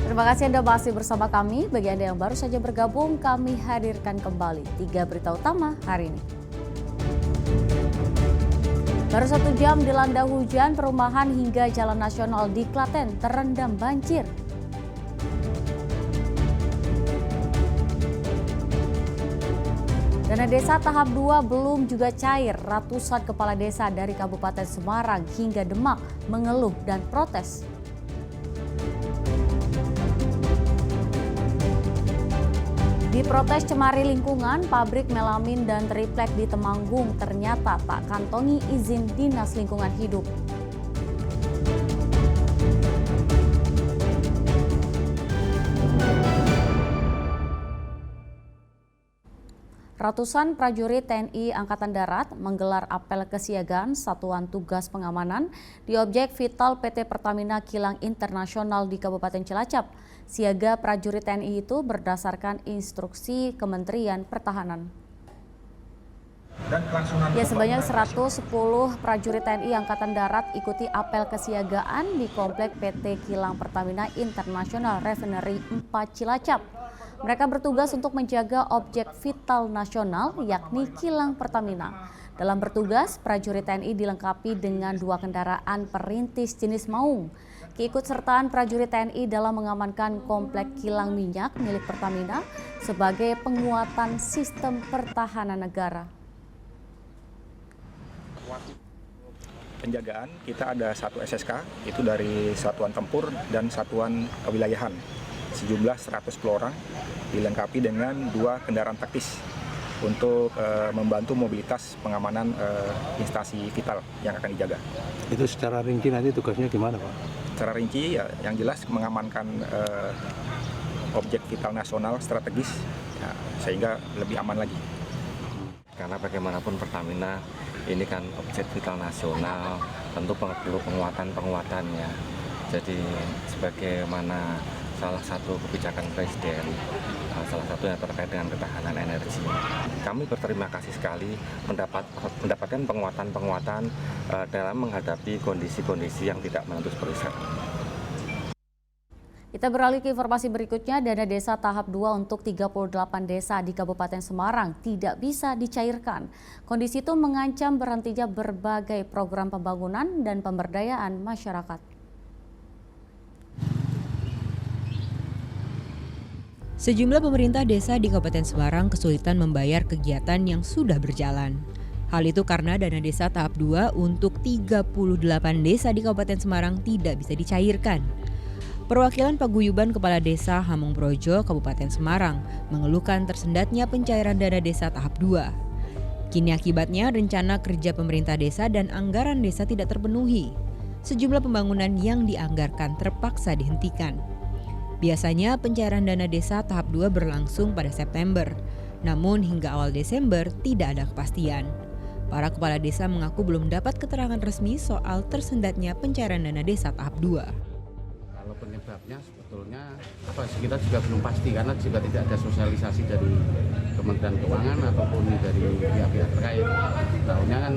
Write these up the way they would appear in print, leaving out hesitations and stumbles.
Terima kasih Anda masih bersama kami. Bagi Anda yang baru saja bergabung, kami hadirkan kembali 3 berita utama hari ini. Baru 1 jam dilanda hujan, perumahan hingga jalan nasional di Klaten terendam banjir. Dana desa tahap 2 belum juga cair. Ratusan kepala desa dari Kabupaten Semarang hingga Demak mengeluh dan protes. Di protes cemari lingkungan, pabrik melamin dan triplek di Temanggung ternyata tak kantongi izin Dinas Lingkungan Hidup. Ratusan prajurit TNI Angkatan Darat menggelar apel kesiagaan Satuan Tugas Pengamanan di objek vital PT Pertamina Kilang Internasional di Kabupaten Cilacap. Siaga prajurit TNI itu berdasarkan instruksi Kementerian Pertahanan. Sebanyak 110 prajurit TNI Angkatan Darat ikuti apel kesiagaan di komplek PT Kilang Pertamina Internasional Refinery 4 Cilacap. Mereka bertugas untuk menjaga objek vital nasional yakni Kilang Pertamina. Dalam bertugas, prajurit TNI dilengkapi dengan 2 kendaraan perintis jenis maung. Keikutsertaan prajurit TNI dalam mengamankan komplek kilang minyak milik Pertamina sebagai penguatan sistem pertahanan negara. Penjagaan kita ada 1 SSK, itu dari satuan tempur dan satuan kewilayahan. Sejumlah 110 orang dilengkapi dengan 2 kendaraan taktis untuk membantu mobilitas pengamanan instansi vital yang akan dijaga. Itu secara rinci nanti tugasnya gimana, Pak? Secara rinci ya, yang jelas mengamankan objek vital nasional strategis ya, sehingga lebih aman lagi. Karena bagaimanapun Pertamina ini kan objek vital nasional, tentu perlu penguatannya. Jadi sebagaimana salah satu kebijakan Presiden, salah satunya terkait dengan ketahanan energi. Kami berterima kasih sekali mendapatkan penguatan dalam menghadapi kondisi-kondisi yang tidak menentu seperti sekarang. Kita beralih ke informasi berikutnya. Dana desa tahap 2 untuk 38 desa di Kabupaten Semarang tidak bisa dicairkan. Kondisi itu mengancam berhentinya berbagai program pembangunan dan pemberdayaan masyarakat. Sejumlah pemerintah desa di Kabupaten Semarang kesulitan membayar kegiatan yang sudah berjalan. Hal itu karena dana desa tahap 2 untuk 38 desa di Kabupaten Semarang tidak bisa dicairkan. Perwakilan Paguyuban Kepala Desa Hamung Brojo, Kabupaten Semarang, mengeluhkan tersendatnya pencairan dana desa tahap 2. Kini akibatnya rencana kerja pemerintah desa dan anggaran desa tidak terpenuhi. Sejumlah pembangunan yang dianggarkan terpaksa dihentikan. Biasanya pencairan dana desa tahap 2 berlangsung pada September, namun hingga awal Desember tidak ada kepastian. Para kepala desa mengaku belum dapat keterangan resmi soal tersendatnya pencairan dana desa tahap 2. Kalau penyebabnya sebetulnya kita juga belum pasti karena juga tidak ada sosialisasi dari Kementerian Keuangan ataupun dari pihak-pihak terkait. Tahunya kan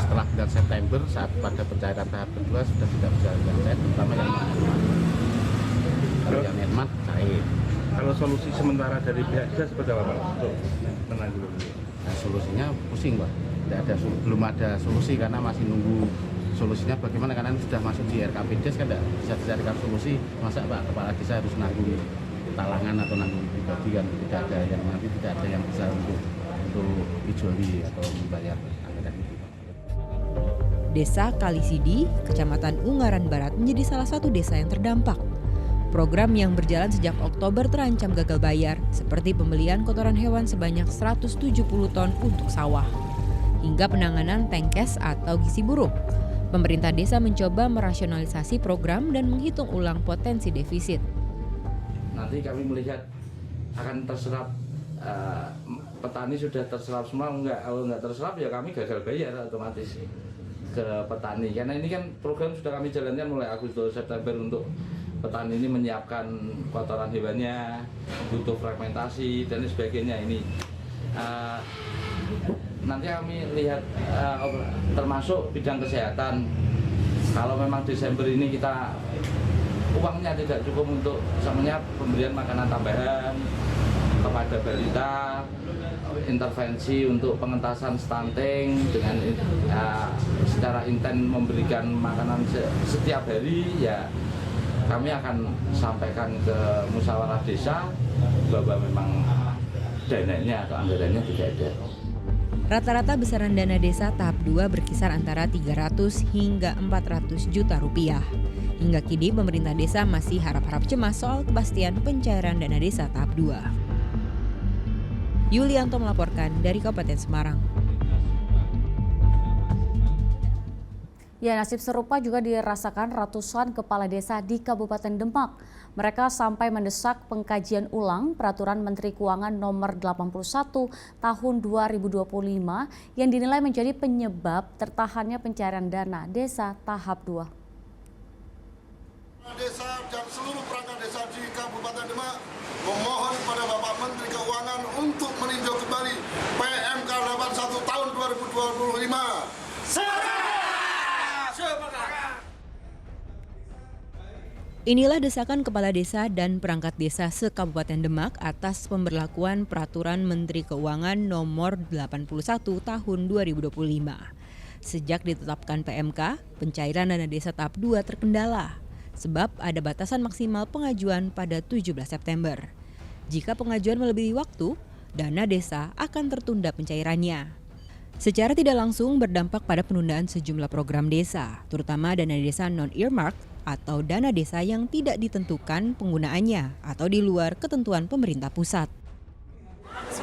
setelah bulan September saat pada pencairan tahap kedua sudah tidak bisa cair, terutama yang Netmat cair. Kalau solusi sementara dari pihak desa seperti apa, Pak? Untuk menanggulangi. Nah, solusinya pusing, Pak. Belum ada solusi karena masih nunggu solusinya bagaimana, karena sudah masuk di RKPDes kan tidak bisa dicarikan solusi. Masa Pak Kepala Desa harus nanggung talangan atau nanggung pribadi kan, tidak ada yang bisa untuk dijuali atau membayar anggaran itu. Desa Kalisidi, Kecamatan Ungaran Barat menjadi salah satu desa yang terdampak. Program yang berjalan sejak Oktober terancam gagal bayar, seperti pembelian kotoran hewan sebanyak 170 ton untuk sawah, hingga penanganan tengkes atau gizi buruk. Pemerintah desa mencoba merasionalisasi program dan menghitung ulang potensi defisit. Nanti kami melihat akan terserap, petani sudah terserap semua, kalau nggak terserap ya kami gagal bayar otomatis ke petani. Karena ini kan program sudah kami jalankan mulai Agustus September untuk petani ini menyiapkan kotoran hewannya, butuh fragmentasi dan sebagainya. Ini nanti kami lihat termasuk bidang kesehatan. Kalau memang Desember ini kita uangnya tidak cukup untuk misalnya pemberian makanan tambahan kepada balita, intervensi untuk pengentasan stunting dengan secara intens memberikan makanan setiap hari, ya kami akan sampaikan ke musyawarah desa bahwa memang dananya atau anggarannya tidak ada. Rata-rata besaran dana desa tahap 2 berkisar antara 300 hingga 400 juta rupiah. Hingga kini pemerintah desa masih harap-harap cemas soal kepastian pencairan dana desa tahap 2. Yulianto melaporkan dari Kabupaten Semarang. Ya, nasib serupa juga dirasakan ratusan kepala desa di Kabupaten Demak. Mereka sampai mendesak pengkajian ulang Peraturan Menteri Keuangan Nomor 81 Tahun 2025 yang dinilai menjadi penyebab tertahannya pencairan dana desa tahap 2. Desa dan seluruh perangkat desa di Kabupaten Demak memohon kepada Bapak Menteri Keuangan untuk meninjau kembali PMK 81 tahun 2025. Inilah desakan kepala desa dan perangkat desa se-Kabupaten Demak atas pemberlakuan Peraturan Menteri Keuangan Nomor 81 Tahun 2025. Sejak ditetapkan PMK, pencairan dana desa tahap 2 terkendala, sebab ada batasan maksimal pengajuan pada 17 September. Jika pengajuan melebihi waktu, dana desa akan tertunda pencairannya. Secara tidak langsung berdampak pada penundaan sejumlah program desa, terutama dana desa non-earmark atau dana desa yang tidak ditentukan penggunaannya atau di luar ketentuan pemerintah pusat.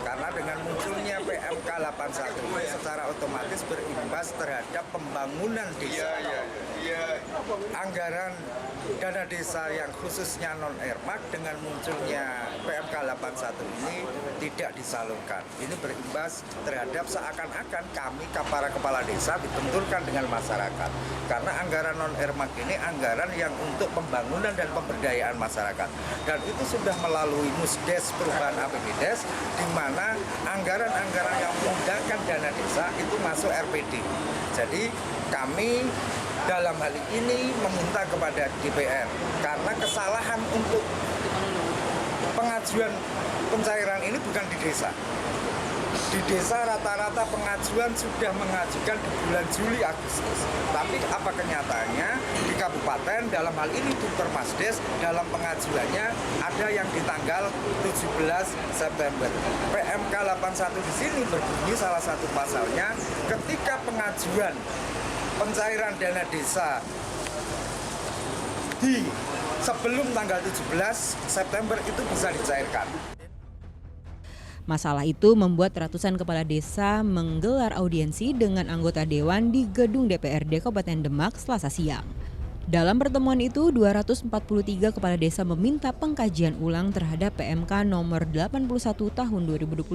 Karena dengan munculnya PMK 81 secara otomatis berimbas terhadap pembangunan desa. Anggaran dana desa yang khususnya non-earmark dengan munculnya PMK 81 ini tidak disalurkan. Ini berimbas terhadap seakan-akan kami para kepala desa dibenturkan dengan masyarakat. Karena anggaran non-earmark ini anggaran yang untuk pembangunan dan pemberdayaan masyarakat. Dan itu sudah melalui Musdes perubahan APBDes, di mana anggaran-anggaran yang menggunakan dana desa itu masuk RPD. Jadi kami dalam hal ini meminta kepada DPR karena kesalahan untuk pengajuan pencairan ini bukan di desa. Di desa rata-rata pengajuan sudah mengajukan di bulan Juli Agustus. Tapi apa kenyataannya di kabupaten dalam hal ini di Permasdes dalam pengajuannya ada yang di tanggal 17 September. PMK 81 di sini berbunyi salah satu pasalnya ketika pengajuan pencairan dana desa di sebelum tanggal 17 September itu bisa dicairkan. Masalah itu membuat ratusan kepala desa menggelar audiensi dengan anggota dewan di gedung DPRD Kabupaten Demak Selasa siang. Dalam pertemuan itu, 243 kepala desa meminta pengkajian ulang terhadap PMK nomor 81 tahun 2025.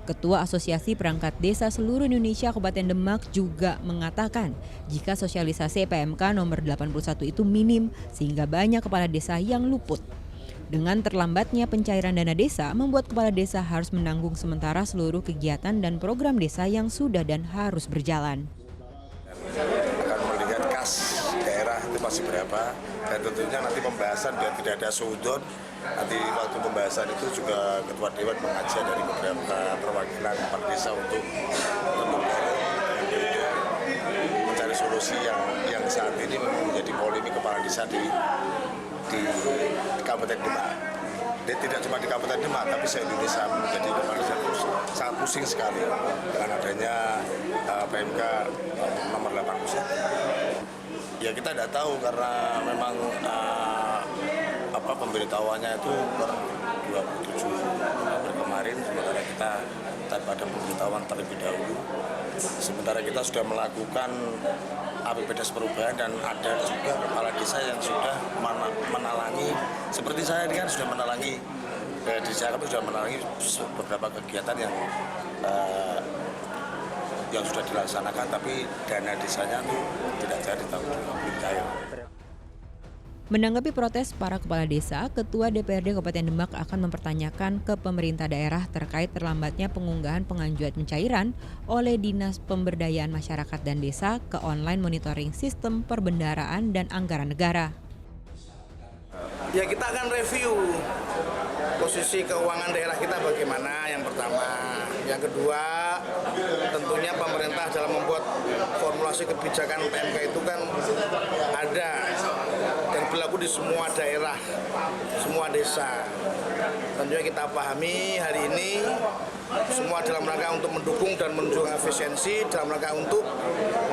Ketua Asosiasi Perangkat Desa Seluruh Indonesia Kabupaten Demak juga mengatakan jika sosialisasi PMK nomor 81 itu minim sehingga banyak kepala desa yang luput. Dengan terlambatnya pencairan dana desa membuat kepala desa harus menanggung sementara seluruh kegiatan dan program desa yang sudah dan harus berjalan. Akan melihat kas daerah itu masih berapa dan tentunya nanti pembahasan biar tidak ada suudon. Nanti waktu pembahasan itu juga Ketua Dewan mengajak dari beberapa perwakilan kepala desa untuk mencari solusi yang saat ini menjadi polemik kepala desa di Kabupaten Demak. Dia tidak cuma di Kabupaten Demak, tapi se-Indonesia menjadi kepala desa sangat pusing sekali dengan adanya PMK nomor 81. Ya kita tidak tahu karena memang pemberitahuannya itu per 27 November kemarin, sementara kita tanpa ada pemberitahuan terlebih dahulu. Sementara kita sudah melakukan APBDes perubahan dan ada juga kepala desa yang sudah menalangi, seperti saya ini kan sudah menalangi, di saya kami sudah menalangi beberapa kegiatan yang sudah dilaksanakan, tapi dana desanya itu tidak jadi tahun 2020. Menanggapi protes para kepala desa, Ketua DPRD Kabupaten Demak akan mempertanyakan ke pemerintah daerah terkait terlambatnya pengunggahan pengajuan pencairan oleh Dinas Pemberdayaan Masyarakat dan Desa ke online monitoring sistem perbendaharaan dan anggaran negara. Ya kita akan review posisi keuangan daerah kita bagaimana yang pertama. Yang kedua, tentunya pemerintah dalam membuat formulasi kebijakan PMK itu kan ada dan berlaku di semua daerah, semua desa. Tentunya kita pahami hari ini semua dalam rangka untuk mendukung dan menunjukkan efisiensi, dalam rangka untuk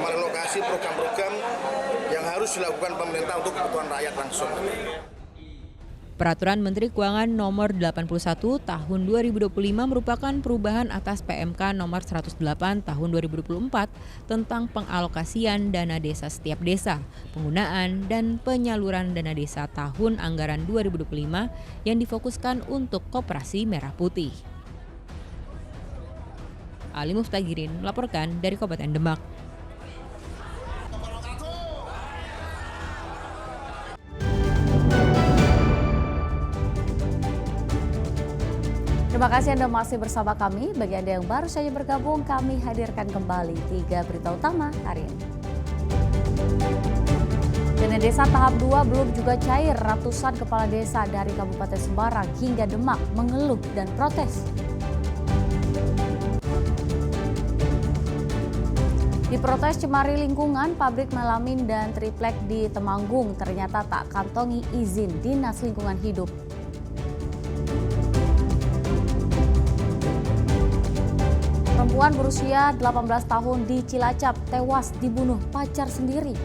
merelokasi program-program yang harus dilakukan pemerintah untuk kebutuhan rakyat langsung. Peraturan Menteri Keuangan Nomor 81 Tahun 2025 merupakan perubahan atas PMK Nomor 108 Tahun 2024 tentang pengalokasian dana desa setiap desa, penggunaan dan penyaluran dana desa tahun anggaran 2025 yang difokuskan untuk Koperasi Merah Putih. Ali Muftagirin melaporkan dari Kabupaten Demak. Terima kasih Anda masih bersama kami. Bagi Anda yang baru saja bergabung, kami hadirkan kembali 3 berita utama hari ini. Dana desa tahap 2 belum juga cair. Ratusan kepala desa dari Kabupaten Semarang hingga Demak mengeluh dan protes. Diprotes cemari lingkungan, pabrik melamin dan triplek di Temanggung ternyata tak kantongi izin Dinas Lingkungan Hidup. Perempuan berusia 18 tahun di Cilacap tewas dibunuh pacar sendiri.